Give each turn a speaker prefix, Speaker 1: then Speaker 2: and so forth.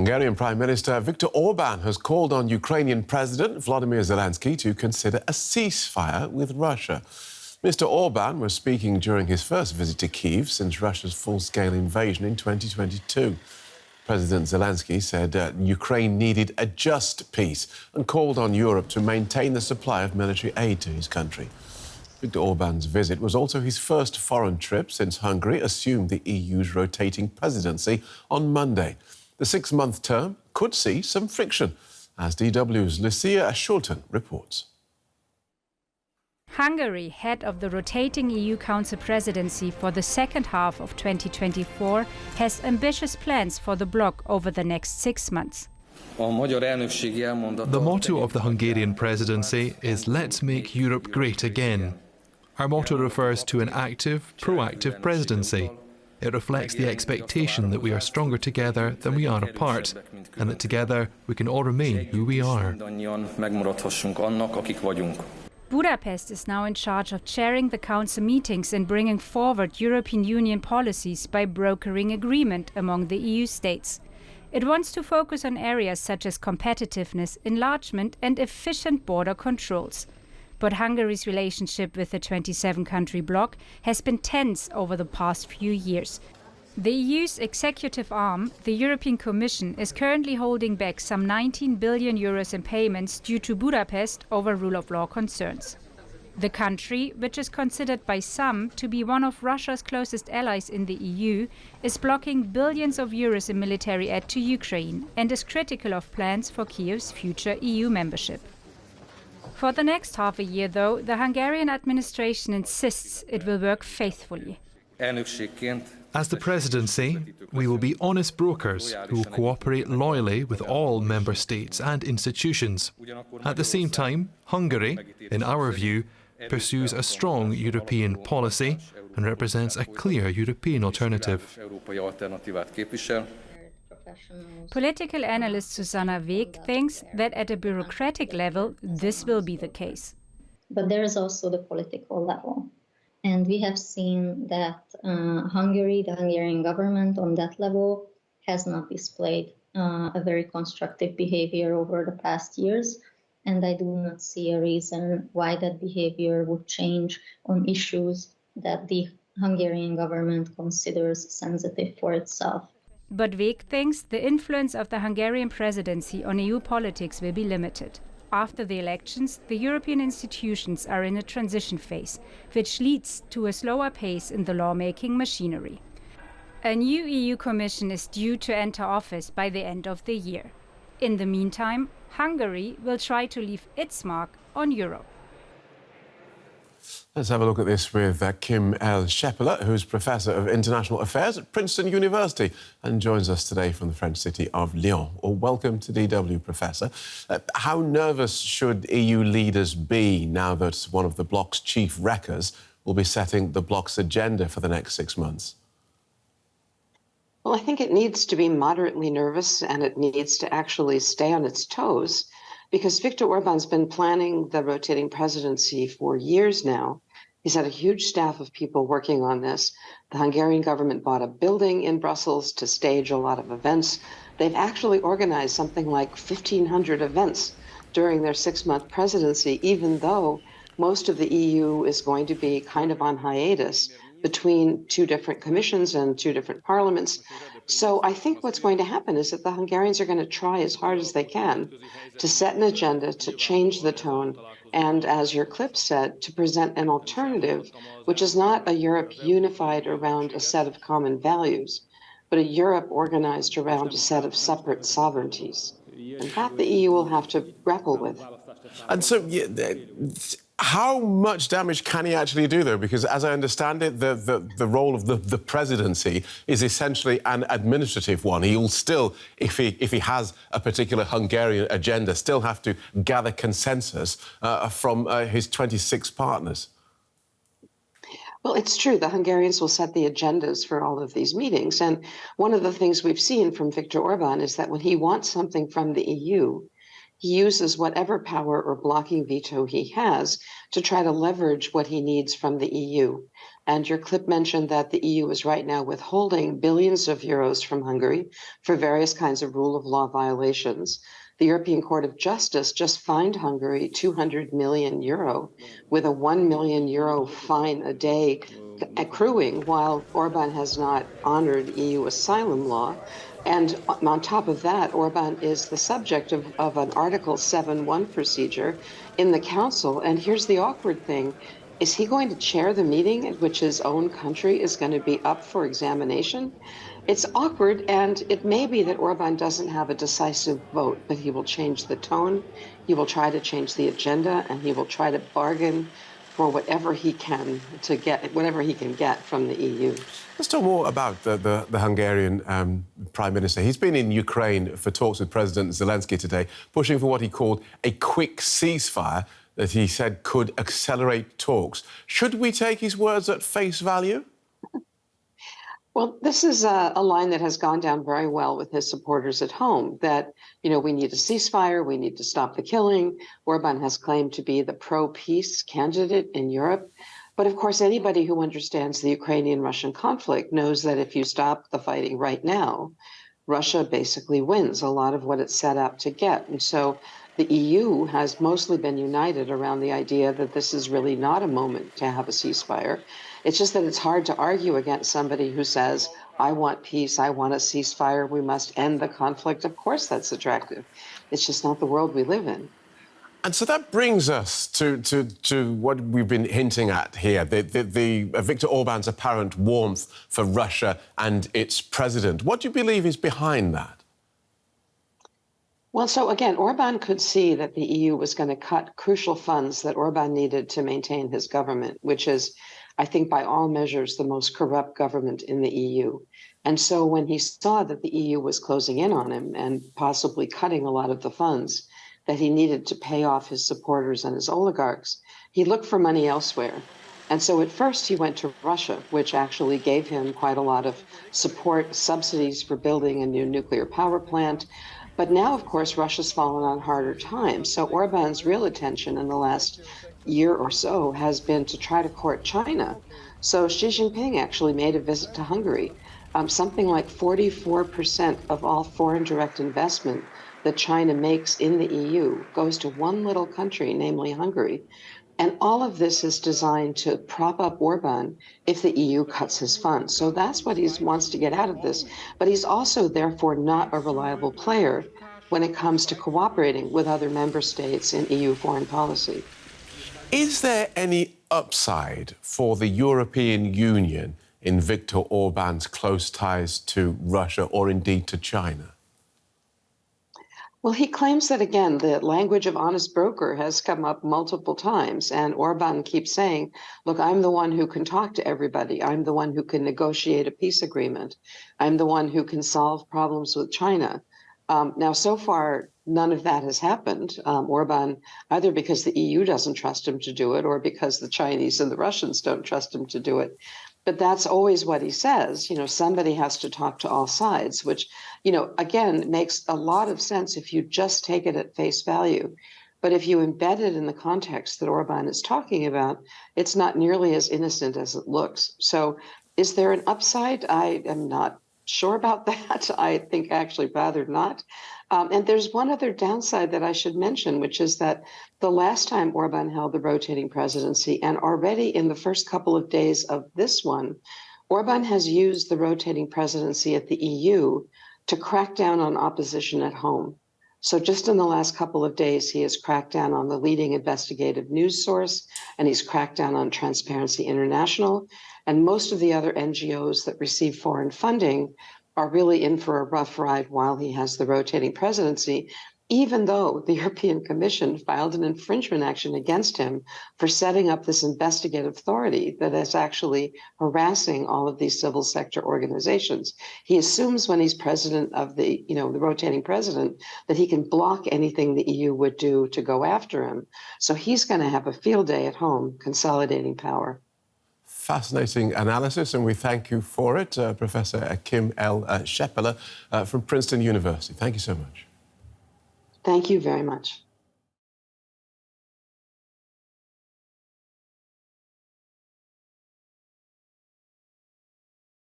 Speaker 1: Hungarian Prime Minister Viktor Orban has called on Ukrainian President Vlodomyr Zelenskyy to consider a ceasefire with Russia. Mr. Orban was speaking during his first visit to Kyiv since Russia's full-scale invasion in 2022. President Zelenskyy said Ukraine needed a just peace and called on Europe to maintain the supply of military aid to his country. Viktor Orban's visit was also his first foreign trip since Hungary assumed the EU's rotating presidency on Monday. The six-month term could see some friction, as DW's Lucia Schulten reports.
Speaker 2: Hungary, head of the rotating EU Council presidency for the second half of 2024, has ambitious plans for the bloc over the next 6 months.
Speaker 3: The motto of the Hungarian presidency is "Let's make Europe great again." Our motto refers to an active, proactive presidency. It reflects the expectation that we are stronger together than we are apart, and that together we can all remain who we are.
Speaker 2: Budapest is now in charge of chairing the Council meetings and bringing forward European Union policies by brokering agreement among the EU states. It wants to focus on areas such as competitiveness, enlargement and efficient border controls. But Hungary's relationship with the 27-country bloc has been tense over the past few years. The EU's executive arm, the European Commission, is currently holding back some 19 billion euros in payments due to Budapest over rule of law concerns. The country, which is considered by some to be one of Russia's closest allies in the EU, is blocking billions of euros in military aid to Ukraine and is critical of plans for Kyiv's future EU membership. For the next half a year, though, the Hungarian administration insists it will work faithfully.
Speaker 3: As the presidency, we will be honest brokers who will cooperate loyally with all member states and institutions. At the same time, Hungary, in our view, pursues a strong European policy and represents a clear European alternative.
Speaker 2: Political analyst Susanna Weg thinks that at a bureaucratic level, this will be the case.
Speaker 4: But there is also the political level. And we have seen that Hungary, the Hungarian government on that level, has not displayed a very constructive behavior over the past years. And I do not see a reason why that behavior would change on issues that the Hungarian government considers sensitive for itself.
Speaker 2: But Weg thinks the influence of the Hungarian presidency on EU politics will be limited. After the elections, the European institutions are in a transition phase, which leads to a slower pace in the lawmaking machinery. A new EU Commission is due to enter office by the end of the year. In the meantime, Hungary will try to leave its mark on Europe.
Speaker 1: Let's have a look at this with Kim L. Scheppele, who's Professor of International Affairs at Princeton University and joins us today from the French city of Lyon. Well, welcome to DW, Professor. How nervous should EU leaders be now that one of the bloc's chief wreckers will be setting the bloc's agenda for the next 6 months?
Speaker 5: Well, I think it needs to be moderately nervous and it needs to actually stay on its toes, because Viktor Orban's been planning the rotating presidency for years now. He's had a huge staff of people working on this. The Hungarian government bought a building in Brussels to stage a lot of events. They've actually organized something like 1,500 events during their 6-month presidency, even though most of the EU is going to be kind of on hiatus between 2 different commissions and 2 different parliaments. So I think what's going to happen is that the Hungarians are going to try as hard as they can to set an agenda, to change the tone, and, as your clip said, to present an alternative, which is not a Europe unified around a set of common values, but a Europe organized around a set of separate sovereignties. And that the EU will have to grapple with.
Speaker 1: And so, how much damage can he actually do, though? Because, as I understand it, the role of the presidency is essentially an administrative one. He'll still, if he has a particular Hungarian agenda, still have to gather consensus from his 26 partners.
Speaker 5: Well, it's true. The Hungarians will set the agendas for all of these meetings. And one of the things we've seen from Viktor Orban is that when he wants something from the EU, he uses whatever power or blocking veto he has to try to leverage what he needs from the EU. And your clip mentioned that the EU is right now withholding billions of euros from Hungary for various kinds of rule of law violations. The European Court of Justice just fined Hungary 200 million euro with a 1 million euro fine a day accruing while Orban has not honored EU asylum law. And on top of that, Orban is the subject of an Article 7.1 procedure in the council. And here's the awkward thing. Is he going to chair the meeting at which his own country is going to be up for examination? It's awkward, and it may be that Orban doesn't have a decisive vote, but he will change the tone, he will try to change the agenda, and he will try to bargain for whatever he can get from the EU.
Speaker 1: Let's talk more about the Hungarian Prime Minister. He's been in Ukraine for talks with President Zelenskyy today, pushing for what he called a quick ceasefire that he said could accelerate talks. Should we take his words at face value?
Speaker 5: Well, this is a line that has gone down very well with his supporters at home, that, we need a ceasefire, we need to stop the killing. Orban has claimed to be the pro-peace candidate in Europe. But of course, anybody who understands the Ukrainian-Russian conflict knows that if you stop the fighting right now, Russia basically wins a lot of what it's set out to get. And so the EU has mostly been united around the idea that this is really not a moment to have a ceasefire. It's just that it's hard to argue against somebody who says, I want peace, I want a ceasefire, we must end the conflict. Of course that's attractive. It's just not the world we live in.
Speaker 1: And so that brings us to what we've been hinting at here, the Viktor Orban's apparent warmth for Russia and its president. What do you believe is behind that?
Speaker 5: Well, so again, Orban could see that the EU was going to cut crucial funds that Orban needed to maintain his government, which is, I think, by all measures, the most corrupt government in the EU. And so when he saw that the EU was closing in on him and possibly cutting a lot of the funds that he needed to pay off his supporters and his oligarchs, he looked for money elsewhere. And so at first he went to Russia, which actually gave him quite a lot of support, subsidies for building a new nuclear power plant. But now, of course, Russia's fallen on harder times. So Orban's real attention in the last year or so has been to try to court China. So Xi Jinping actually made a visit to Hungary. Something like 44% of all foreign direct investment that China makes in the EU goes to one little country, namely Hungary. And all of this is designed to prop up Orban if the EU cuts his funds. So that's what he wants to get out of this. But he's also, therefore, not a reliable player when it comes to cooperating with other member states in EU foreign policy.
Speaker 1: Is there any upside for the European Union in Viktor Orban's close ties to Russia or indeed to China?
Speaker 5: Well, he claims that, again, the language of honest broker has come up multiple times. And Orban keeps saying, look, I'm the one who can talk to everybody. I'm the one who can negotiate a peace agreement. I'm the one who can solve problems with China. Now, so far, none of that has happened. Orban, either because the EU doesn't trust him to do it or because the Chinese and the Russians don't trust him to do it. But that's always what he says. Somebody has to talk to all sides, which, again, makes a lot of sense if you just take it at face value. But if you embed it in the context that Orban is talking about, it's not nearly as innocent as it looks. So is there an upside? I am not sure about that. I think actually rather not. And there's one other downside that I should mention, which is that the last time Orban held the rotating presidency, and already in the first couple of days of this one, Orban has used the rotating presidency at the EU to crack down on opposition at home. So just in the last couple of days, he has cracked down on the leading investigative news source, and he's cracked down on Transparency International. And most of the other NGOs that receive foreign funding are really in for a rough ride while he has the rotating presidency, even though the European Commission filed an infringement action against him for setting up this investigative authority that is actually harassing all of these civil sector organizations. He assumes when he's president of the rotating president, that he can block anything the EU would do to go after him. So he's going to have a field day at home consolidating power.
Speaker 1: Fascinating analysis, and we thank you for it, Professor Kim L. Scheppele from Princeton University. Thank you so much.
Speaker 5: Thank you very much.